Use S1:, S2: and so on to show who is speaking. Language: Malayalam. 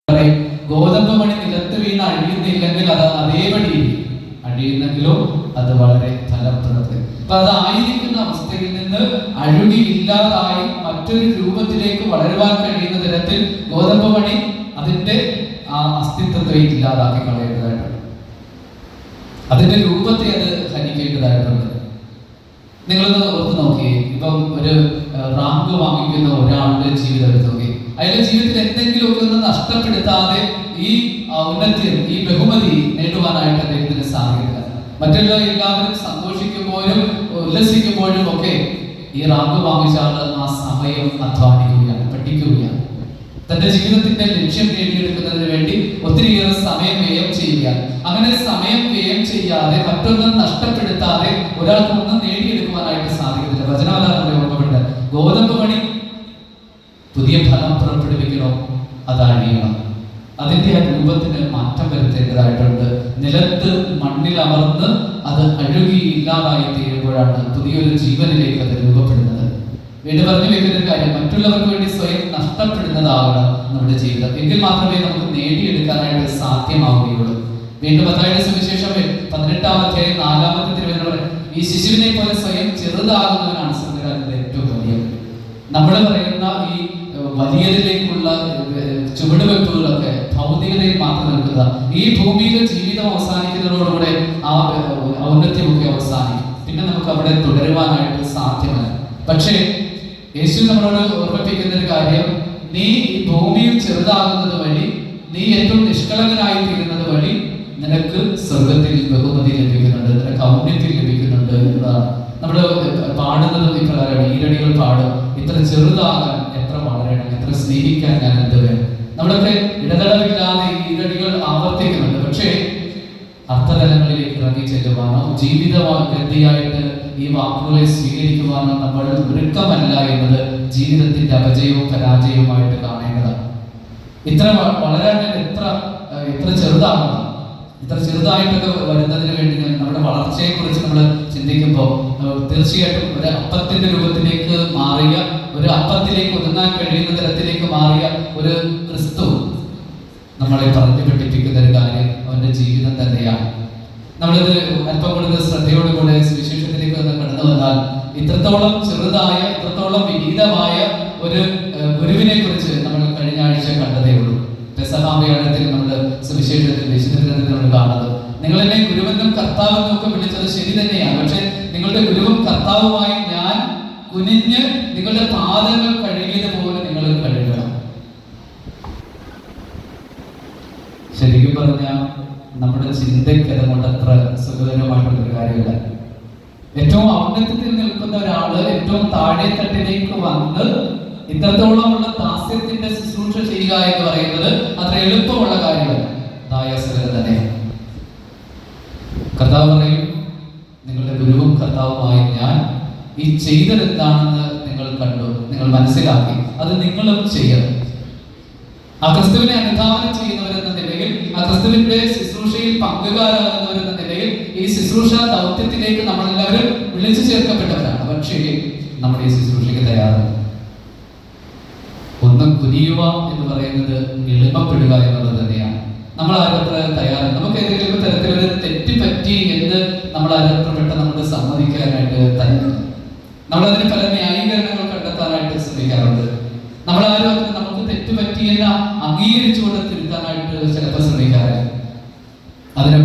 S1: ഗോതമ്പ് മണി നിലത്ത് വീണ് അഴിയുന്നില്ലെങ്കിൽ അത് അതേപടി അഴിയുന്നെങ്കിലോ അത് വളരെ ഫലപ്രദം. അപ്പൊ അതായിരിക്കുന്ന അവസ്ഥയിൽ നിന്ന് അഴുകി ഇല്ലാതായി മറ്റൊരു രൂപത്തിലേക്ക് വളരുവാൻ കഴിയുന്ന തരത്തിൽ ഗോതമ്പ് മണി അതിന്റെ ആ അസ്തിത്വത്തെ ഇല്ലാതാക്കി കളയേണ്ടതായിട്ടുണ്ട്. അതിന്റെ രൂപത്തെ അത് ഹനിക്കേണ്ടതായിട്ടുണ്ട്. നിങ്ങളൊന്ന് ഓർത്ത് നോക്കിയേ, ഇപ്പം ഒരു റാങ്ക് വാങ്ങിക്കുന്ന ഒരാളുടെ ജീവിതം എടുത്ത് നോക്കി, അയാളുടെ ജീവിതത്തിൽ എന്തെങ്കിലുമൊക്കെ ഒന്ന് നഷ്ടപ്പെടുത്താതെ ഈ ഔന്നത്യം, ഈ ബഹുമതി നേടുവാനായിട്ട് അദ്ദേഹത്തിന് സാധിക്കില്ല. മറ്റുള്ള എല്ലാവരും സന്തോഷിക്കുമ്പോഴും ഉല്ലസിക്കുമ്പോഴും ഒക്കെ ഈ റാങ്ക് വാങ്ങിച്ച ആള് ആ സമയം അധ്വാനിക്കുകയാണ്, പഠിക്കുകയാണ്, തന്റെ ജീവിതത്തിന്റെ ലക്ഷ്യം നേടിയെടുക്കുന്നതിന് വേണ്ടി ഒത്തിരിയേറെ സമയം വ്യയം ചെയ്യുക. അങ്ങനെ സമയം വ്യയം ചെയ്യാതെ മറ്റൊന്നും നഷ്ടപ്പെടുത്താതെ ഒരാൾക്ക് ഒന്നും നേടിയെടുക്കുവാനായിട്ട് സാധിക്കുന്നില്ല. വചനവചനങ്ങളെ ഓർമ്മപ്പെട്ട് ഗോതമ്പ് മണി പുതിയ ഫലം പുറപ്പെടുവിക്കണോ അത് അഴിയണം. അതിന്റെ ആ രൂപത്തിന് മാറ്റം വരുത്തേണ്ടതായിട്ടുണ്ട്. നിലത്ത് മണ്ണിൽ അമർന്ന് അത് അഴുകി ഇല്ലാതായി തീരുമ്പോഴാണ് പുതിയൊരു ജീവനിലേക്ക് അത് രൂപപ്പെടുന്നത്. വീണ്ടും പറഞ്ഞു വെക്കുന്ന കാര്യം, മറ്റുള്ളവർക്ക് വേണ്ടി സ്വയം നഷ്ടപ്പെടുന്നതാകണം നമ്മുടെ ജീവിതം. എങ്കിൽ മാത്രമേ നമുക്ക് നേടിയെടുക്കാനായിട്ട് സാധ്യമാവുകയുള്ളൂ. വീണ്ടും മത്തായിയുടെ സുവിശേഷം 18-ാം അധ്യായം 4-ാമത്തെ തിരുവചനം, ഈ ശിശുവിനെ പോലെ സ്വയം ചെറുതാകുന്നവനാണ് സ്വർഗ്ഗരാജ്യത്തിലെ ഏറ്റവും വലിയ. നമ്മൾ പറയുന്ന ഈ വലിയതിലേക്കുള്ള ചുവടുവെപ്പുകളൊക്കെ ഭൗതികതയിൽ മാത്രം നിൽക്കുക. ഈ ഭൂമിയിലെ ജീവിതം അവസാനിക്കുന്നതോടുകൂടെ ആ ഔന്നത്യമൊക്കെ അവസാനിക്കും. പിന്നെ നമുക്ക് അവിടെ തുടരുവാനായിട്ട് സാധ്യമല്ല. പക്ഷേ യേശു നമ്മളോട് ഓർമ്മിപ്പിക്കുന്ന ഒരു കാര്യം, നീ ഈ ഭൂമിയിൽ ചെറുതാകുന്നത് വഴി, നീ ഏറ്റവും നിഷ്കളങ്കനായി തീരുന്നത് വഴി നിനക്ക് സ്വർഗത്തിൽ ബഹുമതി ലഭിക്കുന്നുണ്ട്, നിനക്ക് ഔന്നത്യം ലഭിക്കുന്നുണ്ട് എന്നതാണ്. നമ്മൾ പാടുന്നത് ഇപ്രകാരമാണ്, ഈരടികൾ പാടും, ഇത്ര ചെറുതാകാൻ എത്ര വളരണം, എത്ര സ്നേഹിക്കാൻ ഞാൻ എന്ത് വേണം. നമ്മളൊക്കെ ഇടതടവില്ലാതെ ഈ ഈരടികൾ ആവർത്തിക്കുന്നുണ്ട്. പക്ഷേ അർത്ഥതലങ്ങളിലേക്ക് ഇറങ്ങി ചെല്ലുവാനോ ജീവിതഗതിയായിട്ട് ഈ വാക്കുകളെ സ്വീകരിക്കുവാനോ നമ്മൾ ഒരുക്കമല്ല എന്നത് ജീവിതത്തിന്റെ അപജയവും പരാജയവുമായിട്ട് കാണേണ്ടതാണ്. ഇത്ര വളരാൻ എത്ര ചെറുതാകണം, ഇത്ര ചെറുതായിട്ടൊക്കെ വരുന്നതിന് വേണ്ടി നമ്മുടെ വളർച്ചയെ കുറിച്ച് നമ്മൾ ചിന്തിക്കുമ്പോൾ തീർച്ചയായിട്ടും ഒരു അപ്പത്തിന്റെ രൂപത്തിലേക്ക് മാറിയ, ഒരു അപ്പത്തിലേക്ക് ഒതുങ്ങാൻ കഴിയുന്ന തരത്തിലേക്ക് മാറിയ ഒരു ക്രിസ്തു നമ്മളെ പറഞ്ഞു പഠിപ്പിക്കുന്ന ഒരു കാര്യം അവന്റെ ജീവിതം തന്നെയാണ്. നമ്മളിത് അല്പം കൂടുതൽ ശ്രദ്ധയോടുകൂടെ സുവിശേഷത്തിലേക്ക് കടന്നു വന്നാൽ ഇത്രത്തോളം ചെറുതായ, ഇത്രത്തോളം വിനീതമായ ഒരു ഗുരുവിനെ കുറിച്ച് നമ്മൾ കഴിഞ്ഞ ആഴ്ച കണ്ടതേ ഉള്ളൂ. പെസഹാമയാഴത്തിൽ നമ്മൾ സുവിശേഷത്തിൽ വിശുദ്ധത്തിൽ നമ്മൾ കാണുന്നത്, നിങ്ങൾ എന്നെ ഗുരുവെന്നും കർത്താവെന്നും ഒക്കെ വിളിച്ചത് ശരി തന്നെയാണ്. പക്ഷെ നിങ്ങളുടെ ഗുരുവും കർത്താവുമായി ഞാൻ കുനിഞ്ഞ് നിങ്ങളുടെ പാദങ്ങൾ കഴുകിയതുപോലെ നിങ്ങൾ കഴുകണം. ശരിക്കും പറഞ്ഞാൽ നമ്മുടെ ചിന്തയ്ക്ക് അതുകൊണ്ട് അത്ര സുഖകരമായിട്ടുള്ളൊരു കാര്യമില്ല. ഏറ്റവും ഔന്നത്യത്തിൽ നിൽക്കുന്ന ഒരാള് ഏറ്റവും താഴെ തട്ടിലേക്ക് വന്ന് ഇത്രത്തോളമുള്ള ദാസ്യത്തിന്റെ ശുശ്രൂഷ ചെയ്യുക എന്ന് പറയുന്നത് അത്ര എളുപ്പമുള്ള കാര്യമല്ല. ദായാസകരം തന്നെ കർത്താവ് പറയും, നിങ്ങളുടെ ഗുരുവും കർത്താവുമായി ഞാൻ ഈ ചെയ്തത് എന്താണെന്ന് നിങ്ങൾ കണ്ടു, നിങ്ങൾ മനസ്സിലാക്കി, അത് നിങ്ങളും ചെയ്യണം. ആ ക്രിസ്തുവിനെ അനുധാവനം ചെയ്യുന്നവരെന്ന നിലയിൽ, ആ ക്രിസ്തുവിന്റെ ശുശ്രൂഷയിൽ പങ്കുകാരാകുന്നവരെന്ന നിലയിൽ ഈ ശുശ്രൂഷ ദൗത്യത്തിലേക്ക് നമ്മളെല്ലാവരും വിളിച്ചു ചേർക്കപ്പെട്ടവരാണ്. പക്ഷേ നമ്മുടെ ഈ ശുശ്രൂഷയ്ക്ക് തയ്യാറാണ്. ഒന്നും കുനിയുക എന്ന് പറയുന്നത് എളിമപ്പെടുക എന്നുള്ളത് തന്നെയാണ്. നമ്മൾ ആരത്ര തയ്യാറാണ്. നമുക്ക് ഏതെങ്കിലും തരത്തിലൊരു തെറ്റ് പറ്റി എന്ന് നമ്മൾ ആരത്ര പെട്ടെന്ന് നമുക്ക് സമ്മതിക്കാനായിട്ട് തയ്യാറാണ്. നമ്മളതിന് പല ന്യായീകരണങ്ങൾ കണ്ടെത്താനായിട്ട് ശ്രമിക്കാറുണ്ട്. നമ്മളാരും നമുക്ക് തെറ്റുപറ്റിയെന്ന് അംഗീകരിച്ചുകൊണ്ട് തിരുത്താനായിട്ട് ചിലപ്പോൾ ശ്രമിക്കാറുണ്ട്. അതിനൊക്കെ